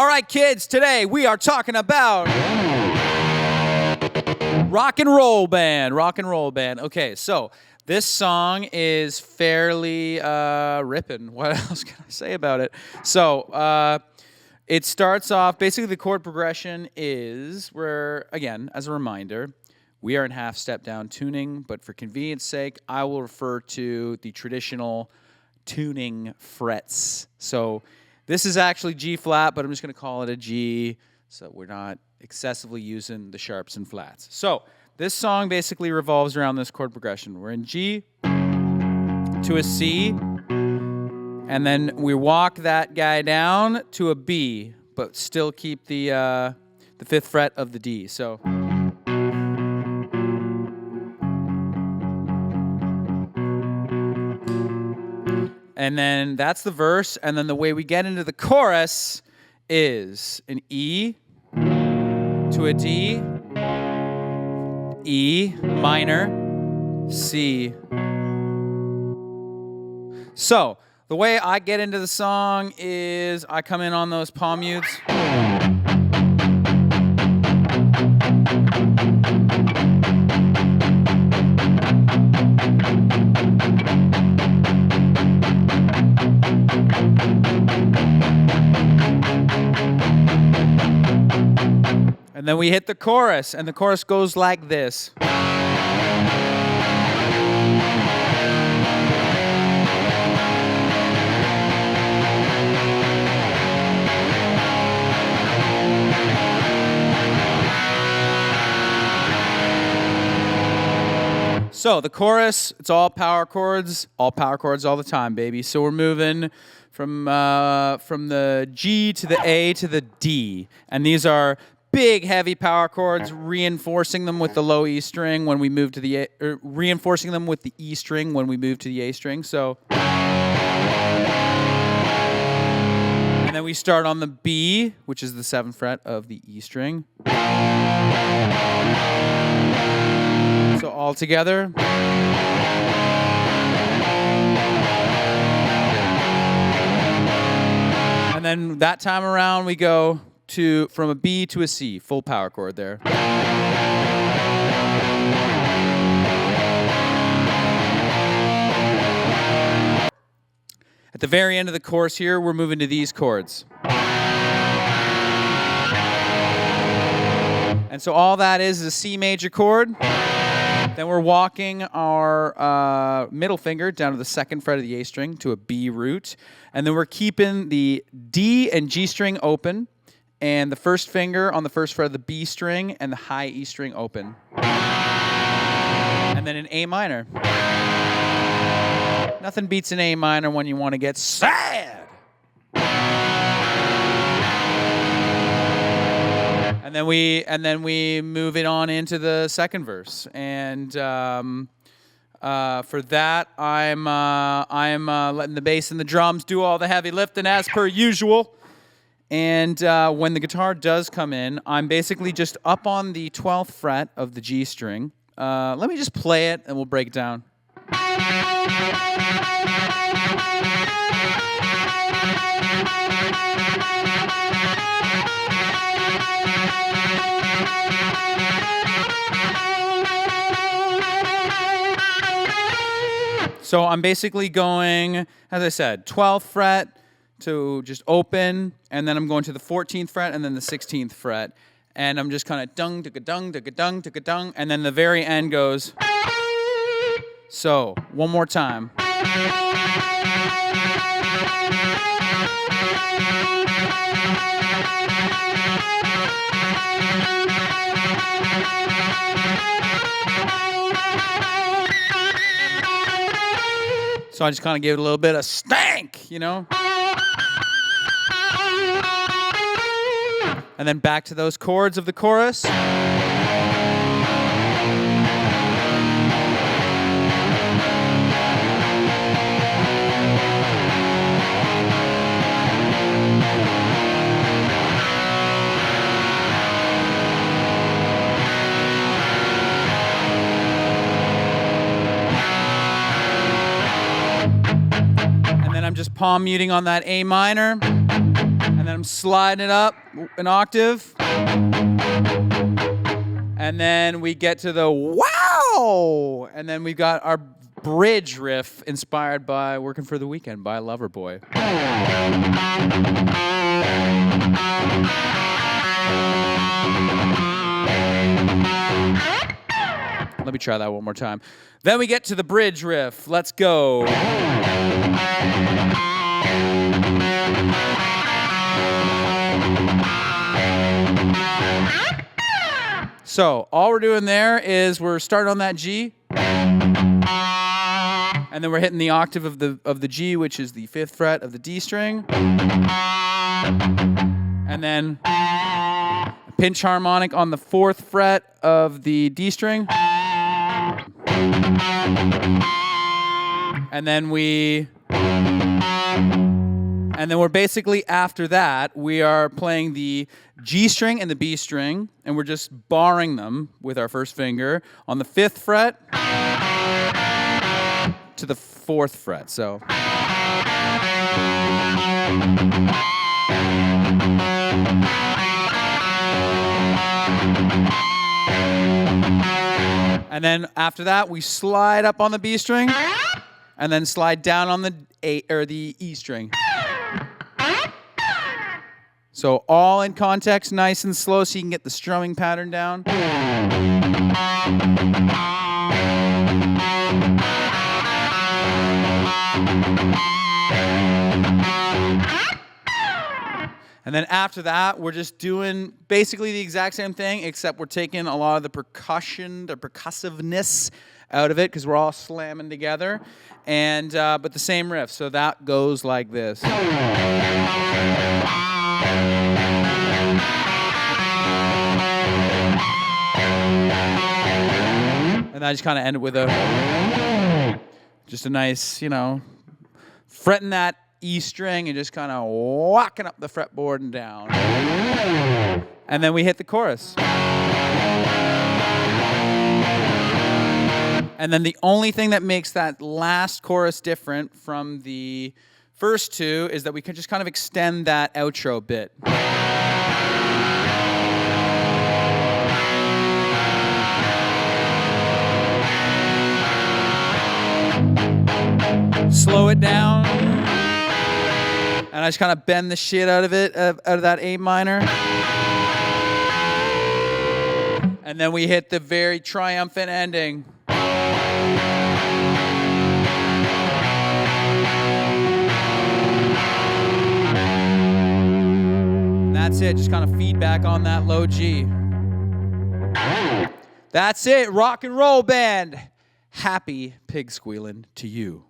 All right, kids, today we are talking about rock and roll band. Rock and roll band. Okay, so this song is fairly ripping. What else can I say about it? So it starts off, basically the chord progression is, where, again, as a reminder, we are in half step down tuning, but for convenience sake, I will refer to the traditional tuning frets. So this is actually G flat, but I'm just going to call it a G, so we're not excessively using the sharps and flats. So this song basically revolves around this chord progression. We're in G to a C, and then we walk that guy down to a B, but still keep the 5th fret of the D. So and then that's the verse, and then the way we get into the chorus is an E to a D, E minor, C. So the way I get into the song is I come in on those palm mutes. And then we hit the chorus, and the chorus goes like this. So the chorus, it's all power chords all the time, baby. So we're moving from the G to the A to the D, and these are big, heavy power chords, reinforcing them with the low E string when we move to the A, or reinforcing them with the E string when we move to the A string. So, and then we start on the B, which is the 7th fret of the E string. So all together. And then that time around we go from a B to a C, full power chord there. At the very end of the chorus here, we're moving to these chords. And so all that is a C major chord. Then we're walking our middle finger down to the 2nd fret of the A string to a B root. And then we're keeping the D and G string open, and the 1st finger on the 1st fret of the B string and the high E string open. And then an A minor. Nothing beats an A minor when you want to get sad. And then we move it on into the 2nd verse. And for that, I'm letting the bass and the drums do all the heavy lifting as per usual. And when the guitar does come in, I'm basically just up on the 12th fret of the G string. Let me just play it, and we'll break it down. So I'm basically going, as I said, 12th fret to just open, and then I'm going to the 14th fret and then the 16th fret. And I'm just kind of dung, digga dung, digga dung, digga dung, and then the very end goes. So, one more time. So I just kind of gave it a little bit of stank, you know? And then back to those chords of the chorus. And then I'm just palm muting on that A minor. And then I'm I'm sliding it up an octave. And then we get to the wow! And then we've got our bridge riff inspired by Working for the Weekend by Loverboy. Let me try that one more time. Then we get to the bridge riff. Let's go. So all we're doing there is we're starting on that G, and then we're hitting the octave of the G, which is the 5th fret of the D string, and then a pinch harmonic on the 4th fret of the D string, and then we're basically, after that, we are playing the G string and the B string, and we're just barring them with our first finger on the 5th fret to the 4th fret. So. And then after that, we slide up on the B string, and then slide down on the the E string. So all in context, nice and slow, so you can get the strumming pattern down. And then after that, we're just doing basically the exact same thing, except we're taking a lot of the percussion, the percussiveness out of it, because we're all slamming together, and but the same riff. So that goes like this. And I just kind of end it with just a nice, fretting that E string and just kind of walking up the fretboard and down. And then we hit the chorus. And then the only thing that makes that last chorus different from the first two is that we can just kind of extend that outro bit. Slow it down, and I just kind of bend the shit out of it, out of that A minor. And then we hit the very triumphant ending. And that's it, just kind of feedback on that low G. That's it, rock and roll band. Happy pig squealing to you.